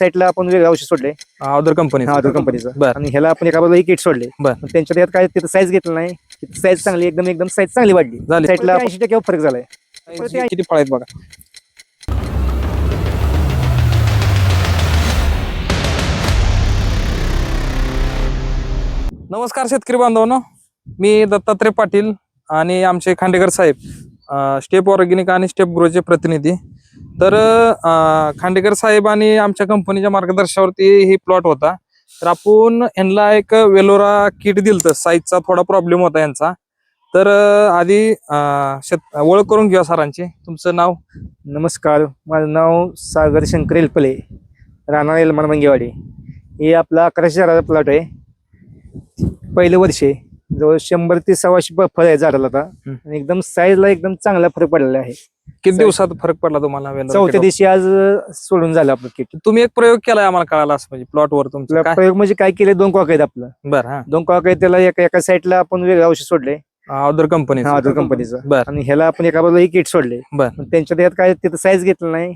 साईडला आपण वेगळं औषध सोडले अदर कंपनीचं बर. आणि ह्याला आपण एका बाजूला किट सोडले. बर. त्यांच्या त्यात काय तिथं साईज घेतलं नाही, साईज चांगली एकदम साईज चांगली वाढली. साईडला 80% फरक झालाय. किती फळ आहेत बघा. नमस्कार शेतकरी बांधवांनो, मी दत्तात्रय पाटील आणि आमचे खांडेकर साहेब स्टेप ऑर्गॅनिक आणि स्टेप ग्रोचे प्रतिनिधी. तर खांडेकर साहेब आणि आमच्या कंपनीच्या मार्गदर्शनावरती ही प्लॉट होता. तर आपण यांना एक वेलोरा किट दिलं, साईजचा थोडा प्रॉब्लेम होता यांचा. तर आधी ओळख करून घ्या सरांची. तुमचं नाव? नमस्कार, माझं नाव सागर शंकर एलपले, राहणार एलमान मंगेवाडी. हे आपला 1100 प्लॉट आहे. पहिलं वर्ष आहे. जवळ 100 ते 125 फळ आहे झाडाला आता आणि एकदम साईजला एकदम चांगला फरक पडलेला आहे. किती दिवसात फरक पडला तुम्हाला? चौथ्या दिवशी आज सोडून झालं आपलं किट. तुम्ही एक प्रयोग केलाय आम्हाला कळाला, असं म्हणजे प्लॉटवर तुमचा प्रयोग म्हणजे काय केले, 2 कॉक आहेत आपलं. बरं. 2 कॉक आहेत, त्याला एका साईडला आपण वेगळं औषध सोडले अदर कंपनीचं. बरं. आणि ह्याला आपण एका बाजूला किट सोडले. बरं. त्यांच्या त्यात काय तिथं साईज घेतलं नाही,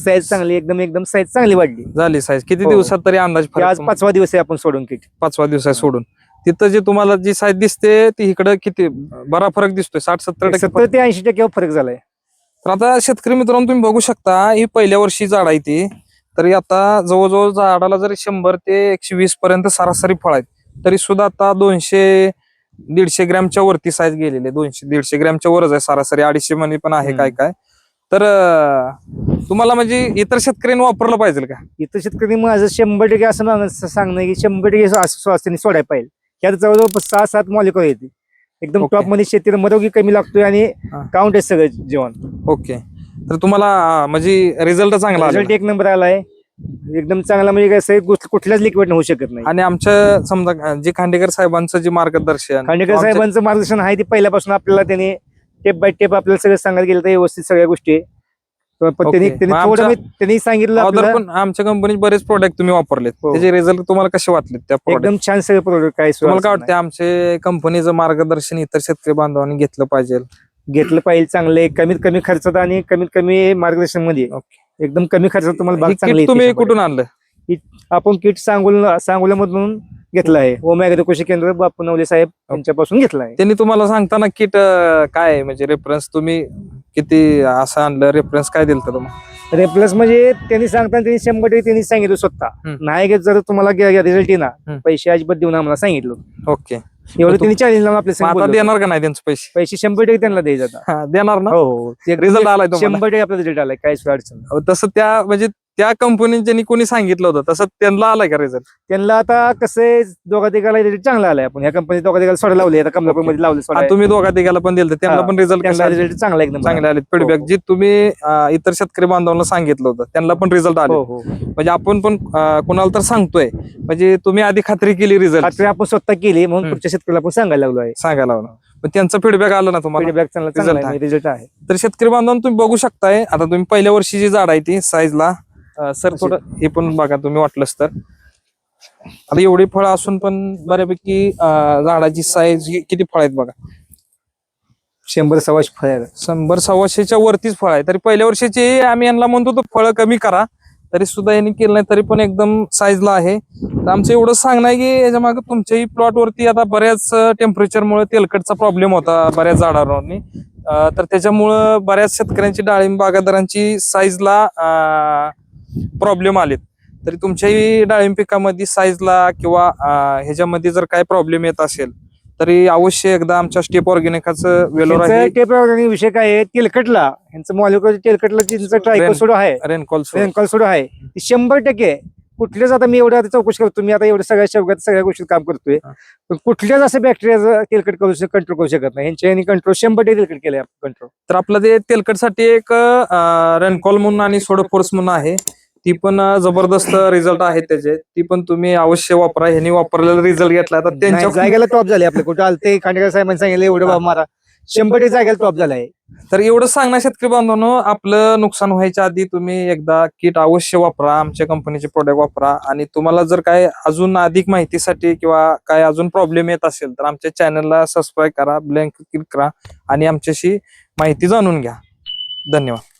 साईज चांगली एकदम साईज चांगली वाढली. झाली साईज. किती दिवसात तरी अंदाज? आज 5वा दिवस आहे आपण सोडून किट. 5वा दिवस आहे सोडून. तिथं जे तुम्हाला जी साईज दिसते ती इकडे किती बरा फरक दिसतोय? 60-70% 70 ते 80% फरक झालाय. तर आता शेतकरी मित्रांनो, तुम्ही बघू शकता ही पहिल्या वर्षी झाड आहे ती. तरी आता जवळजवळ झाडाला जरी 100 ते 120 पर्यंत सरासरी फळ आहेत, तरी सुद्धा आता 200-150 ग्रॅमच्या वरती साईज गेलेली. 200-150 ग्रॅमच्या वरच आहे सरासरी. 250 मध्ये पण आहे काय. तर तुम्हाला म्हणजे इतर शेतकऱ्यांनी वापरलं पाहिजे का? इतर शेतकरी माझं 100% असं सांगणं की 100% स्वास्थ्याने सोडायला पाहिजे. ह्यात जवळजवळ 6-7 मॉलिक्युल येते. एकदम टॉप मध्ये शेतीला मरोगी कमी लागतोय आणि काउंट आहे सगळं जेवण. ओके. तर तुम्हाला म्हणजे रिझल्ट चांगला? रिझल्ट 1 नंबर आलाय. एकदम चांगला, म्हणजे कसं कुठल्याच लिक्विड होऊ शकत नाही. आणि आमच्या समजा जे खांडेकर साहेबांचं जे मार्गदर्शन आहे ते पहिल्यापासून आपल्याला त्यांनी टेप बाय टेप आपल्याला सगळं सांगायला गेलं तर व्यवस्थित सगळ्या गोष्टी. त्यांनी सांगितलं पण आमच्या कंपनीत बरेच प्रोडक्ट तुम्ही वापरलेत, त्याचे रिझल्ट तुम्हाला कसे वाटले? त्या एकदम छान सगळे प्रोडक्ट. काय तुम्हाला काय वाटतं, आमचे कंपनीचं मार्गदर्शन इतर शेतकरी बांधवांनी घेतलं पाहिजे? चांगले, कमीत कमी खर्चात आणि कमीत कमी मार्गदर्शन मध्ये एकदम कमी खर्चात तुम्हाला बाग चांगली. तुम्ही कुठून आणलं? आपण किट सांगोल्यामधून घेतलं आहे. ओमॅग्रो कृषी केंद्र बापू नवले साहेब यांच्यापासून घेतलं आहे. त्यांनी तुम्हाला सांगताना किट काय म्हणजे रेफरन्स तुम्ही किती असं आणलं? रेफरन्स काय दिलं तुम्हाला? रेफरन्स म्हणजे त्यांनी सांगताना त्यांनी 100% त्यांनी सांगितलं स्वतः. नाही घेत जर तुम्हाला रिझल्ट येणार, पैसे अजिबात देऊन आम्हाला सांगितलं. ओके. एवढं त्यांनी चॅलेंज लावून आपल्या देणार का नाही त्यांचे पैसे? 100% त्यांना द्यायचं. देणार ना? हो. रिझल्ट आलाय 100% आपला रिझल्ट आलाय, काहीच अडचण. तसं त्या म्हणजे त्या कंपनी ज्यांनी कोणी सांगितलं होतं तसं त्यांना आलाय का रिझल्ट? त्यांना आता कसं दोघा तिघाला रिझल्ट चांगला आलाय. आपण ह्या कंपनी दोघा तिघाला सोडा लावले, आता कमलापूरमध्ये लावले. तुम्ही दोघा तिघाला पण दिलं, त्यांना पण रिझल्ट चांगला एकदम चांगले आले. फीडबॅक जे तुम्ही इतर शेतकरी बांधवांना सांगितलं होतं त्यांना पण रिझल्ट आले. म्हणजे आपण पण कोणाला तर सांगतोय, म्हणजे तुम्ही आधी खात्री केली, रिझल्ट आपण स्वतः केली म्हणून पुढच्या शेतकऱ्याला आपण सांगायला लागलो. पण त्यांचा फीडबॅक आला ना तुम्हाला? फीडबॅक चांगला रिझल्ट आहे. तर शेतकरी बांधवांना तुम्ही बघू शकताय. आता तुम्ही पहिल्या वर्षी जी झाड आहे ती साईजला सर थोडं हे पण बघा तुम्ही वाटलंच तर. आता एवढी फळं असून पण बऱ्यापैकी झाडाची साईज किती फळ आहेत बघा. 100-125 फळ आहेत. 100-125च्या वरतीच फळ आहे. तरी पहिल्या वर्षीचे आम्ही यांना म्हणतो तर फळं कमी करा, तरी सुद्धा यांनी केलं नाही, तरी पण एकदम साईजला आहे. तर आमचं एवढं सांगणं आहे की याच्या मागे तुमच्याही प्लॉट वरती आता बऱ्याच टेम्परेचरमुळे तेलकटचा प्रॉब्लेम होता बऱ्याच झाडांवरनी. तर त्याच्यामुळं बऱ्याच शेतकऱ्यांची, डाळिंब बागायतदारांची साईजला प्रॉब्लेम आलेत. तरी तुमच्याही डाळिंब पिकामध्ये साईजला किंवा ह्याच्यामध्ये जर काय प्रॉब्लेम येत असेल तरी अवश्य एकदा आमच्या स्टेप ऑर्गॅनिकाचं वेलोरा. स्टेप ऑर्गॅनिक विषय काय आहे, तेलकटला यांचं मॉलिक्युल तेलकटला ट्रायकोसोडो आहे, रेनकॉलसोडो आहे, 100%. कुठल्याच आता मी एवढं चौकशी करतो, मी आता एवढं सगळ्या गोष्टी काम करतोय, पण कुठल्याच असं बॅक्टेरिया तेलकट कंट्रोल करू शकत नाही. यांच्या कंट्रोल 100% तेलकट केलंय कंट्रोल. तर आपलं ते तेलकटसाठी एक रेनकॉल म्हणून आणि सोडोफोर्स म्हणून आहे, ती पण जबरदस्त रिझल्ट आहेत त्याचे. ती पण तुम्ही अवश्य वापरा. ह्यांनी वापरलेला रिझल्ट घेतला तर त्यांच्या जागेला टॉप झाले. आपले कुठे आलते खांडेकर साहेबांनी सांगितलं एवढं मारा, 100% जागेला टॉप झालाय. तर एवढं सांगणार शेतकरी बांधवांनो, आपलं नुकसान व्हायच्या आधी तुम्ही एकदा किट अवश्य वापरा, आमच्या कंपनीचे प्रोडक्ट वापरा. आणि तुम्हाला जर काय अजून अधिक माहितीसाठी किंवा काय अजून प्रॉब्लेम येत असेल तर आमच्या चॅनलला सबस्क्राईब करा, ब्लँक क्लिक करा आणि आमच्याशी माहिती जाणून घ्या. धन्यवाद.